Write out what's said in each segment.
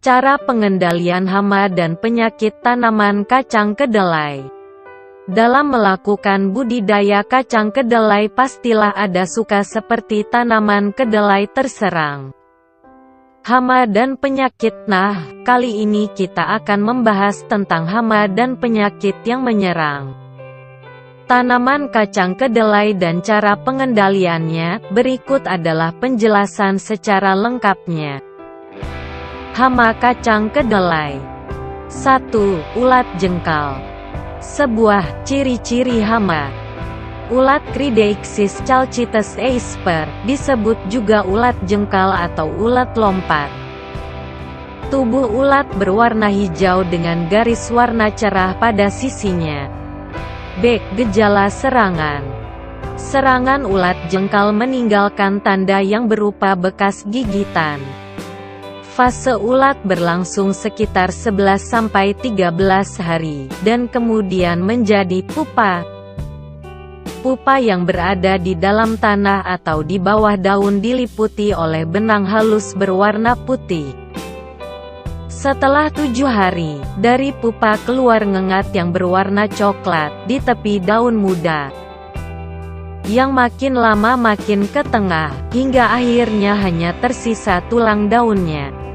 Cara pengendalian hama dan penyakit tanaman kacang kedelai. Dalam melakukan budidaya kacang kedelai pastilah ada suka seperti tanaman kedelai terserang hama dan penyakit. Nah, kali ini kita akan membahas tentang hama dan penyakit yang menyerang tanaman kacang kedelai dan cara pengendaliannya. Berikut adalah penjelasan secara lengkapnya. Hama kacang kedelai. 1. Ulat jengkal. Sebuah ciri-ciri hama. Ulat Crideixis chalcites eisper, disebut juga ulat jengkal atau ulat lompat. Tubuh ulat berwarna hijau dengan garis warna cerah pada sisinya. B. Gejala serangan. Serangan ulat jengkal meninggalkan tanda yang berupa bekas gigitan. Fase ulat berlangsung sekitar 11-13 hari, dan kemudian menjadi pupa. Pupa yang berada di dalam tanah atau di bawah daun diliputi oleh benang halus berwarna putih. Setelah 7 hari, dari pupa keluar ngengat yang berwarna coklat di tepi daun muda, yang makin lama makin ke tengah, hingga akhirnya hanya tersisa tulang daunnya.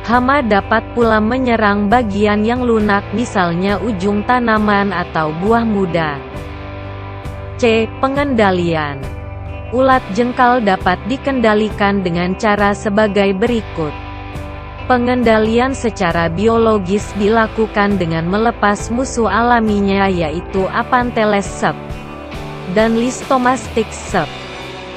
Hama dapat pula menyerang bagian yang lunak, misalnya ujung tanaman atau buah muda. C. Pengendalian. Ulat jengkal dapat dikendalikan dengan cara sebagai berikut. Pengendalian secara biologis dilakukan dengan melepas musuh alaminya, yaitu Aphanteles sep dan Listomastic sep.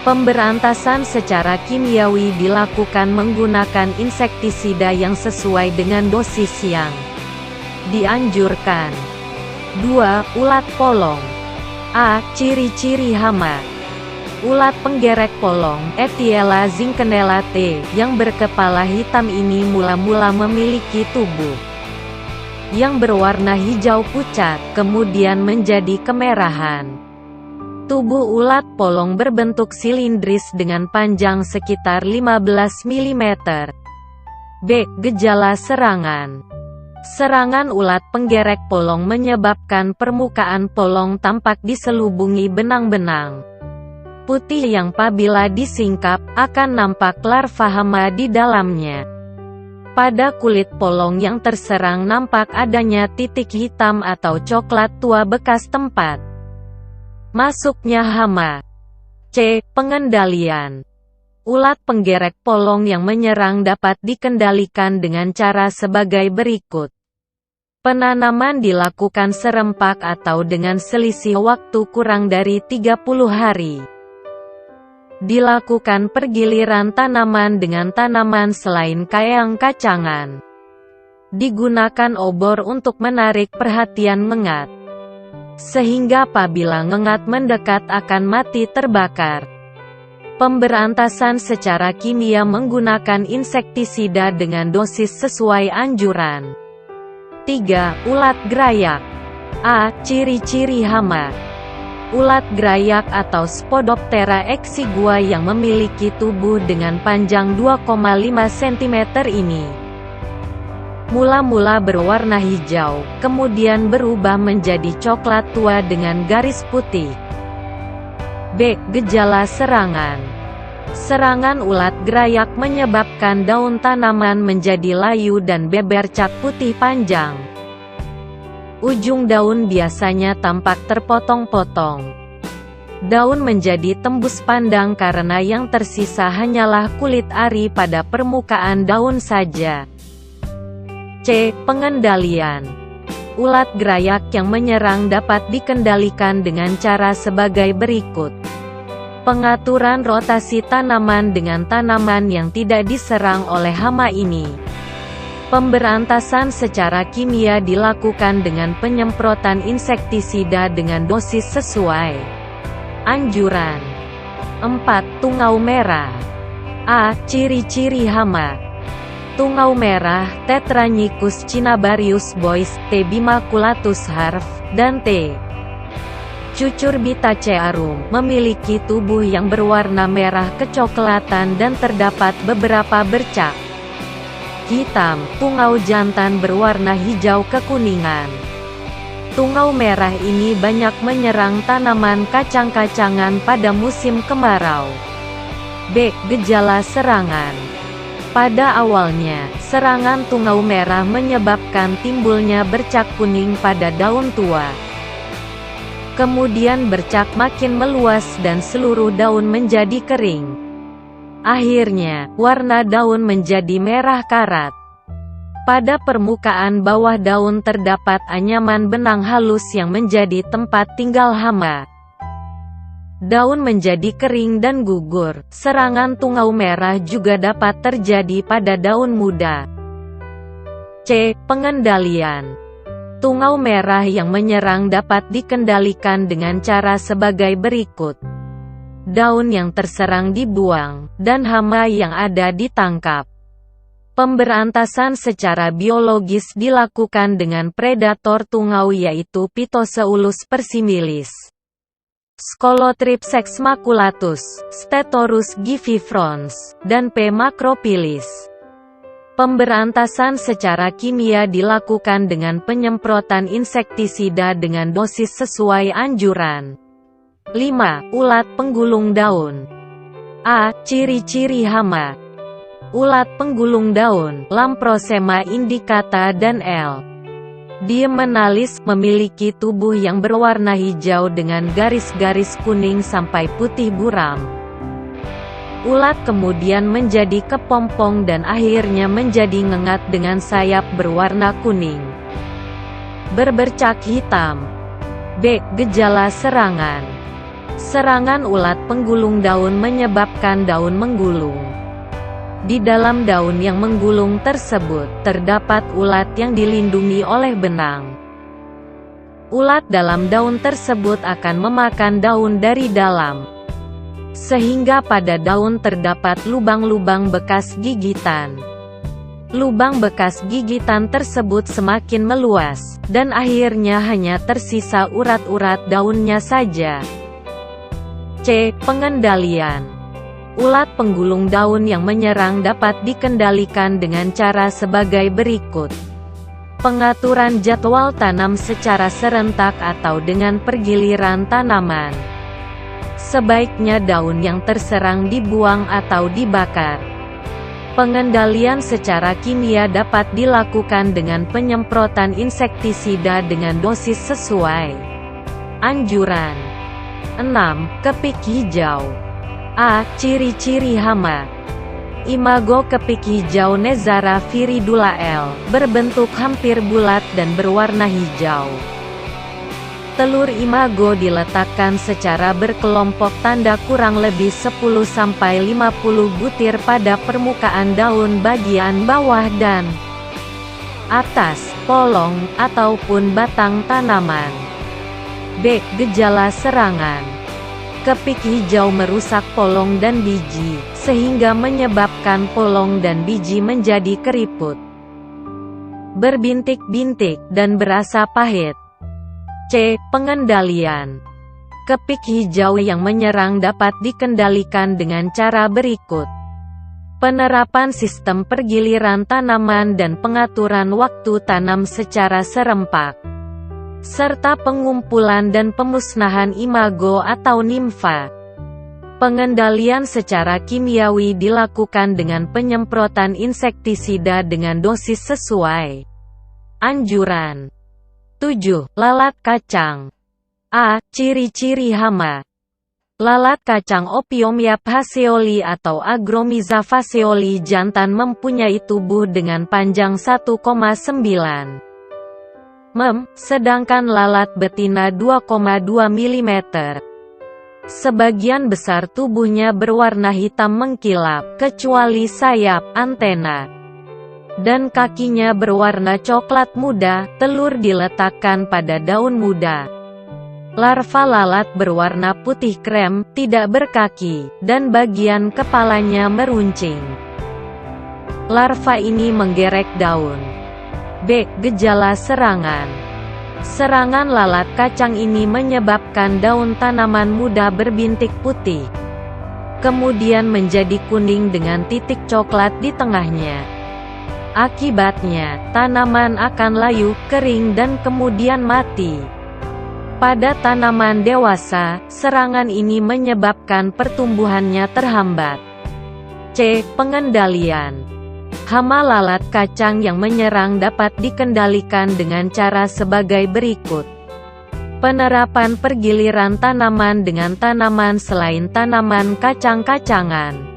Pemberantasan secara kimiawi dilakukan menggunakan insektisida yang sesuai dengan dosis yang dianjurkan. 2. Ulat polong. A. Ciri-ciri hama. Ulat penggerek polong, Etiella zinkenella T., yang berkepala hitam ini mula-mula memiliki tubuh yang berwarna hijau pucat, kemudian menjadi kemerahan. Tubuh ulat polong berbentuk silindris dengan panjang sekitar 15 mm. B. Gejala serangan. Serangan ulat penggerek polong menyebabkan permukaan polong tampak diselubungi benang-benang putih yang apabila disingkap, akan nampak larva hama di dalamnya. Pada kulit polong yang terserang nampak adanya titik hitam atau coklat tua bekas tempat masuknya hama. C. Pengendalian. Ulat penggerek polong yang menyerang dapat dikendalikan dengan cara sebagai berikut. Penanaman dilakukan serempak atau dengan selisih waktu kurang dari 30 hari. Dilakukan pergiliran tanaman dengan tanaman selain kayang-kacangan. Digunakan obor untuk menarik perhatian ngengat, sehingga apabila ngengat mendekat akan mati terbakar. Pemberantasan secara kimia menggunakan insektisida dengan dosis sesuai anjuran. 3. Ulat gerayak. A. Ciri-ciri hama. Ulat gerayak atau Spodoptera exigua yang memiliki tubuh dengan panjang 2,5 cm ini mula-mula berwarna hijau, kemudian berubah menjadi coklat tua dengan garis putih. B. Gejala serangan. Serangan ulat gerayak menyebabkan daun tanaman menjadi layu dan bebercak putih panjang. Ujung daun biasanya tampak terpotong-potong. Daun menjadi tembus pandang karena yang tersisa hanyalah kulit ari pada permukaan daun saja. C. Pengendalian. Ulat gerayak yang menyerang dapat dikendalikan dengan cara sebagai berikut. Pengaturan rotasi tanaman dengan tanaman yang tidak diserang oleh hama ini. Pemberantasan secara kimia dilakukan dengan penyemprotan insektisida dengan dosis sesuai anjuran. 4. Tungau merah. A. Ciri-ciri hama. Tungau merah, Tetranychus cinnabarius boys, T. bimaculatus Harf, dan T. cucurbicacearum, memiliki tubuh yang berwarna merah kecoklatan dan terdapat beberapa bercak hitam, tungau jantan berwarna hijau kekuningan. Tungau merah ini banyak menyerang tanaman kacang-kacangan pada musim kemarau. B. Gejala serangan. Pada awalnya, serangan tungau merah menyebabkan timbulnya bercak kuning pada daun tua. Kemudian bercak makin meluas dan seluruh daun menjadi kering. Akhirnya, warna daun menjadi merah karat. Pada permukaan bawah daun terdapat anyaman benang halus yang menjadi tempat tinggal hama. Daun menjadi kering dan gugur. Serangan tungau merah juga dapat terjadi pada daun muda. C. Pengendalian. Tungau merah yang menyerang dapat dikendalikan dengan cara sebagai berikut. Daun yang terserang dibuang, dan hama yang ada ditangkap. Pemberantasan secara biologis dilakukan dengan predator tungau yaitu Phytoceulus persimilis, Scolothrips maculatus, Stetorus givifrons, dan P. macrophylis. Pemberantasan secara kimia dilakukan dengan penyemprotan insektisida dengan dosis sesuai anjuran. 5. Ulat penggulung daun. A. Ciri-ciri hama. Ulat penggulung daun, Lamprosema indicata dan L. Diemenalis, memiliki tubuh yang berwarna hijau dengan garis-garis kuning sampai putih buram. Ulat kemudian menjadi kepompong dan akhirnya menjadi ngengat dengan sayap berwarna kuning, berbercak hitam. B. Gejala serangan. Serangan ulat penggulung daun menyebabkan daun menggulung. Di dalam daun yang menggulung tersebut, terdapat ulat yang dilindungi oleh benang. Ulat dalam daun tersebut akan memakan daun dari dalam, sehingga pada daun terdapat lubang-lubang bekas gigitan. Lubang bekas gigitan tersebut semakin meluas, dan akhirnya hanya tersisa urat-urat daunnya saja. C. Pengendalian. Ulat penggulung daun yang menyerang dapat dikendalikan dengan cara sebagai berikut. Pengaturan jadwal tanam secara serentak atau dengan pergiliran tanaman. Sebaiknya daun yang terserang dibuang atau dibakar. Pengendalian secara kimia dapat dilakukan dengan penyemprotan insektisida dengan dosis sesuai anjuran. 6. Kepik hijau. A. Ciri-ciri hama. Imago kepik hijau Nezara viridula L. Berbentuk hampir bulat dan berwarna hijau. Telur imago diletakkan secara berkelompok tanda kurang lebih 10-50 butir pada permukaan daun bagian bawah dan atas, polong, ataupun batang tanaman. B. Gejala serangan. Kepik hijau merusak polong dan biji, sehingga menyebabkan polong dan biji menjadi keriput, berbintik-bintik, dan berasa pahit. C. Pengendalian. Kepik hijau yang menyerang dapat dikendalikan dengan cara berikut. Penerapan sistem pergiliran tanaman dan pengaturan waktu tanam secara serempak, serta pengumpulan dan pemusnahan imago atau nimfa. Pengendalian secara kimiawi dilakukan dengan penyemprotan insektisida dengan dosis sesuai anjuran. 7. Lalat kacang. A. Ciri-ciri hama. Lalat kacang Opiomyia phaseoli atau Agromyza phaseoli jantan mempunyai tubuh dengan panjang 1,9 mm, sedangkan lalat betina 2,2 mm. Sebagian besar tubuhnya berwarna hitam mengkilap, kecuali sayap, antena, dan kakinya berwarna coklat muda. Telur diletakkan pada daun muda. Larva lalat berwarna putih krem, tidak berkaki, dan bagian kepalanya meruncing. Larva ini menggerek daun. B. Gejala serangan. Serangan lalat kacang ini menyebabkan daun tanaman muda berbintik putih, kemudian menjadi kuning dengan titik coklat di tengahnya. Akibatnya, tanaman akan layu, kering dan kemudian mati. Pada tanaman dewasa, serangan ini menyebabkan pertumbuhannya terhambat. C. Pengendalian. Hama lalat kacang yang menyerang dapat dikendalikan dengan cara sebagai berikut. Penerapan pergiliran tanaman dengan tanaman selain tanaman kacang-kacangan.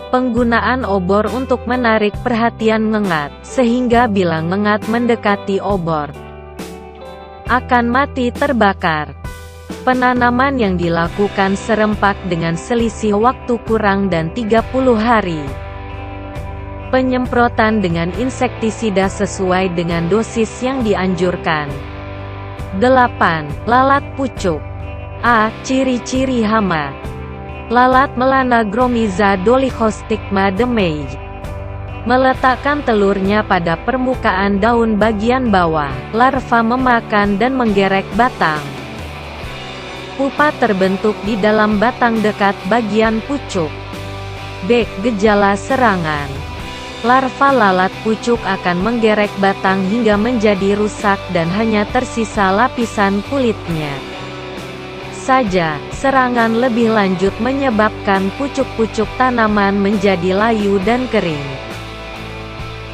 Penggunaan obor untuk menarik perhatian ngengat, sehingga bila ngengat mendekati obor, akan mati terbakar. Penanaman yang dilakukan serempak dengan selisih waktu kurang dan 30 hari. Penyemprotan dengan insektisida sesuai dengan dosis yang dianjurkan. 8. Lalat pucuk. A. Ciri-ciri hama. Lalat Melanogromiza dolichostigma demei. Meletakkan telurnya pada permukaan daun bagian bawah, larva memakan dan menggerek batang. Pupa terbentuk di dalam batang dekat bagian pucuk. B. Gejala serangan. Larva lalat pucuk akan menggerek batang hingga menjadi rusak dan hanya tersisa lapisan kulitnya saja. Serangan lebih lanjut menyebabkan pucuk-pucuk tanaman menjadi layu dan kering.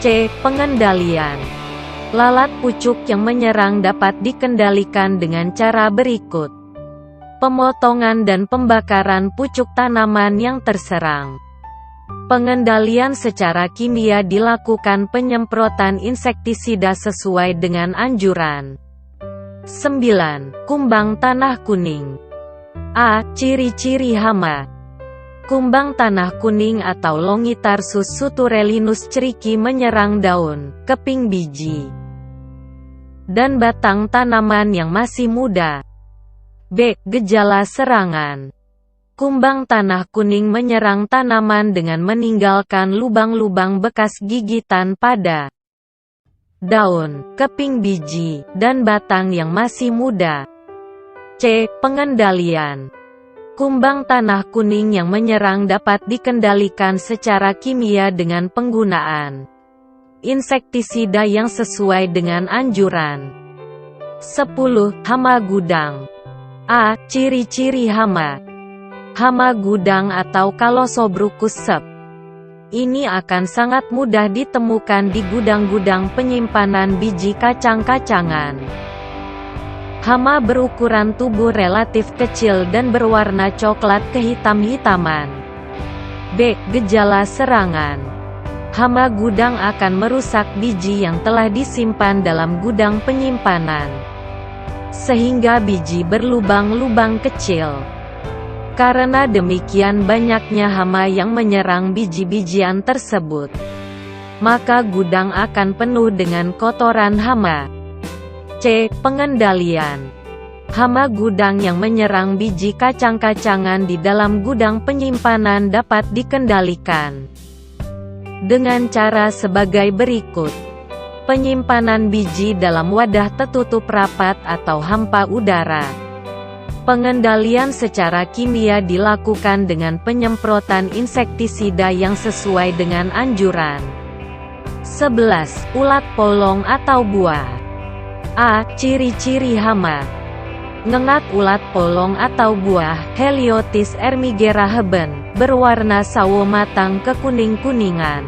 C. Pengendalian. Lalat pucuk yang menyerang dapat dikendalikan dengan cara berikut. Pemotongan dan pembakaran pucuk tanaman yang terserang. Pengendalian secara kimia dilakukan penyemprotan insektisida sesuai dengan anjuran. 9. Kumbang tanah kuning. A. Ciri-ciri hama. Kumbang tanah kuning atau Longitarsus suturelinus ceriki menyerang daun, keping biji, dan batang tanaman yang masih muda. B. Gejala serangan. Kumbang tanah kuning menyerang tanaman dengan meninggalkan lubang-lubang bekas gigitan pada daun, keping biji, dan batang yang masih muda. C. Pengendalian. Kumbang tanah kuning yang menyerang dapat dikendalikan secara kimia dengan penggunaan insektisida yang sesuai dengan anjuran. 10. Hama gudang. A. Ciri-ciri hama. Hama gudang atau Callosobruchus sep. Ini akan sangat mudah ditemukan di gudang-gudang penyimpanan biji kacang-kacangan. Hama berukuran tubuh relatif kecil dan berwarna coklat kehitam-hitaman. B. Gejala serangan. Hama gudang akan merusak biji yang telah disimpan dalam gudang penyimpanan, sehingga biji berlubang-lubang kecil. Karena demikian banyaknya hama yang menyerang biji-bijian tersebut, maka gudang akan penuh dengan kotoran hama. C. Pengendalian. Hama gudang yang menyerang biji kacang-kacangan di dalam gudang penyimpanan dapat dikendalikan dengan cara sebagai berikut. Penyimpanan biji dalam wadah tertutup rapat atau hampa udara. Pengendalian secara kimia dilakukan dengan penyemprotan insektisida yang sesuai dengan anjuran. 11. Ulat polong atau buah. A. Ciri-ciri hama. Ngengat ulat polong atau buah, Heliotis ermigera heben, berwarna sawo matang kekuning-kuningan.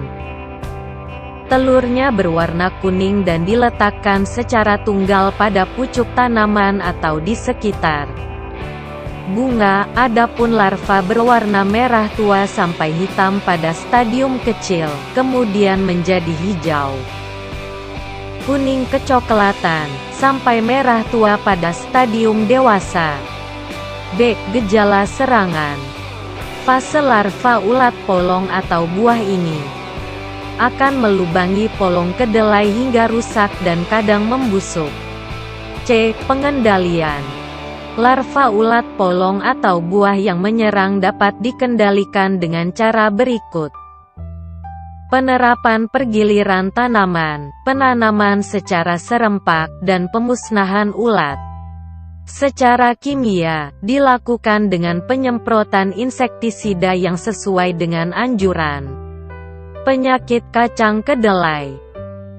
Telurnya berwarna kuning dan diletakkan secara tunggal pada pucuk tanaman atau di sekitar bunga, adapun larva berwarna merah tua sampai hitam pada stadium kecil, kemudian menjadi hijau, kuning kecoklatan, sampai merah tua pada stadium dewasa. B. Gejala serangan. Fase larva ulat polong atau buah ini akan melubangi polong kedelai hingga rusak dan kadang membusuk. C. Pengendalian. Larva ulat polong atau buah yang menyerang dapat dikendalikan dengan cara berikut. Penerapan pergiliran tanaman, penanaman secara serempak, dan pemusnahan ulat secara kimia, dilakukan dengan penyemprotan insektisida yang sesuai dengan anjuran. Penyakit kacang kedelai.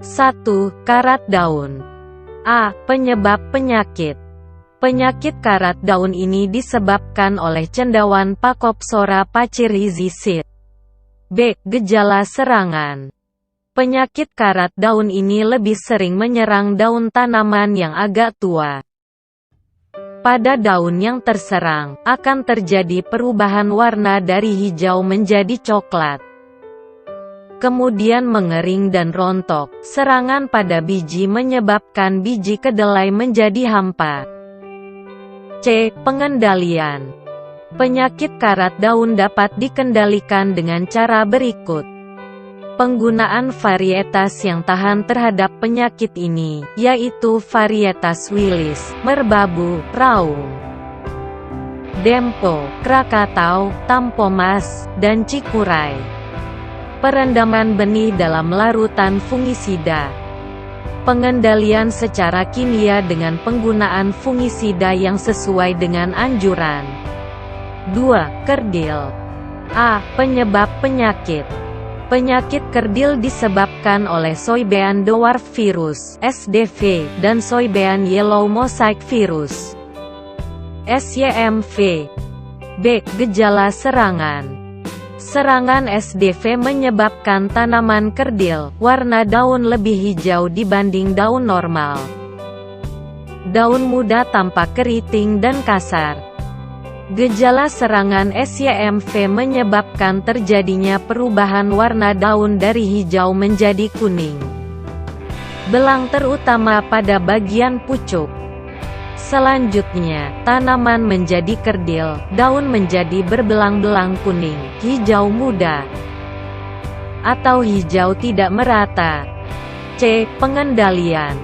1. Karat daun. A. Penyebab penyakit. Penyakit karat daun ini disebabkan oleh cendawan Phacopsora pachyrizicis. B. Gejala serangan. Penyakit karat daun ini lebih sering menyerang daun tanaman yang agak tua. Pada daun yang terserang, akan terjadi perubahan warna dari hijau menjadi coklat. Kemudian mengering dan rontok. Serangan pada biji menyebabkan biji kedelai menjadi hampa. C. Pengendalian. Penyakit karat daun dapat dikendalikan dengan cara berikut. Penggunaan varietas yang tahan terhadap penyakit ini, yaitu varietas Willis, Merbabu, Raung, Dempo, Krakatau, Tampomas, dan Cikuray. Perendaman benih dalam larutan fungisida. Pengendalian secara kimia dengan penggunaan fungisida yang sesuai dengan anjuran. 2. Kerdil. A. Penyebab penyakit. Penyakit kerdil disebabkan oleh Soybean dwarf virus (SDV) dan Soybean yellow mosaic virus (SYMV). B. Gejala serangan. Serangan SDV menyebabkan tanaman kerdil, warna daun lebih hijau dibanding daun normal. Daun muda tampak keriting dan kasar. Gejala serangan SYMV menyebabkan terjadinya perubahan warna daun dari hijau menjadi kuning. Belang terutama pada bagian pucuk. Selanjutnya, tanaman menjadi kerdil, daun menjadi berbelang-belang kuning, hijau muda, atau hijau tidak merata. C. Pengendalian.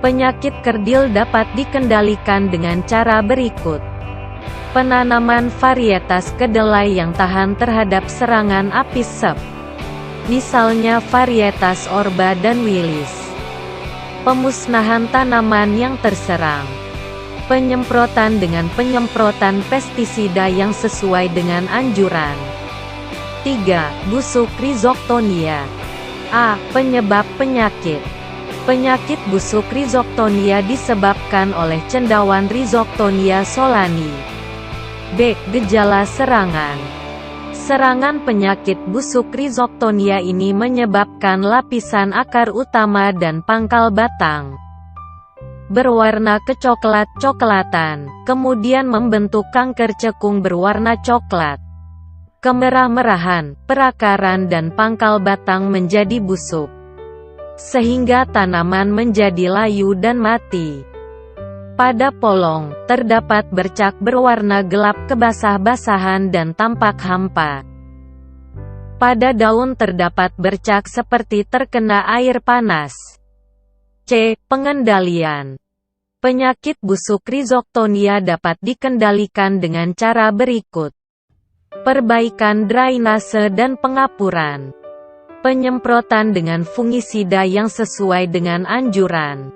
Penyakit kerdil dapat dikendalikan dengan cara berikut. Penanaman varietas kedelai yang tahan terhadap serangan apis sep. Misalnya varietas Orba dan Willis. Pemusnahan tanaman yang terserang. Penyemprotan dengan penyemprotan pestisida yang sesuai dengan anjuran. 3. Busuk Rhizoctonia. A. Penyebab penyakit. Penyakit busuk Rhizoctonia disebabkan oleh cendawan Rhizoctonia solani. B. Gejala serangan. Serangan penyakit busuk Rhizoctonia ini menyebabkan lapisan akar utama dan pangkal batang berwarna kecoklat-coklatan, kemudian membentuk kanker cekung berwarna coklat. Kemerah-merahan, perakaran dan pangkal batang menjadi busuk, sehingga tanaman menjadi layu dan mati. Pada polong, terdapat bercak berwarna gelap kebasah-basahan dan tampak hampa. Pada daun terdapat bercak seperti terkena air panas. C. Pengendalian. Penyakit busuk Rhizoctonia dapat dikendalikan dengan cara berikut. Perbaikan drainase dan pengapuran. Penyemprotan dengan fungisida yang sesuai dengan anjuran.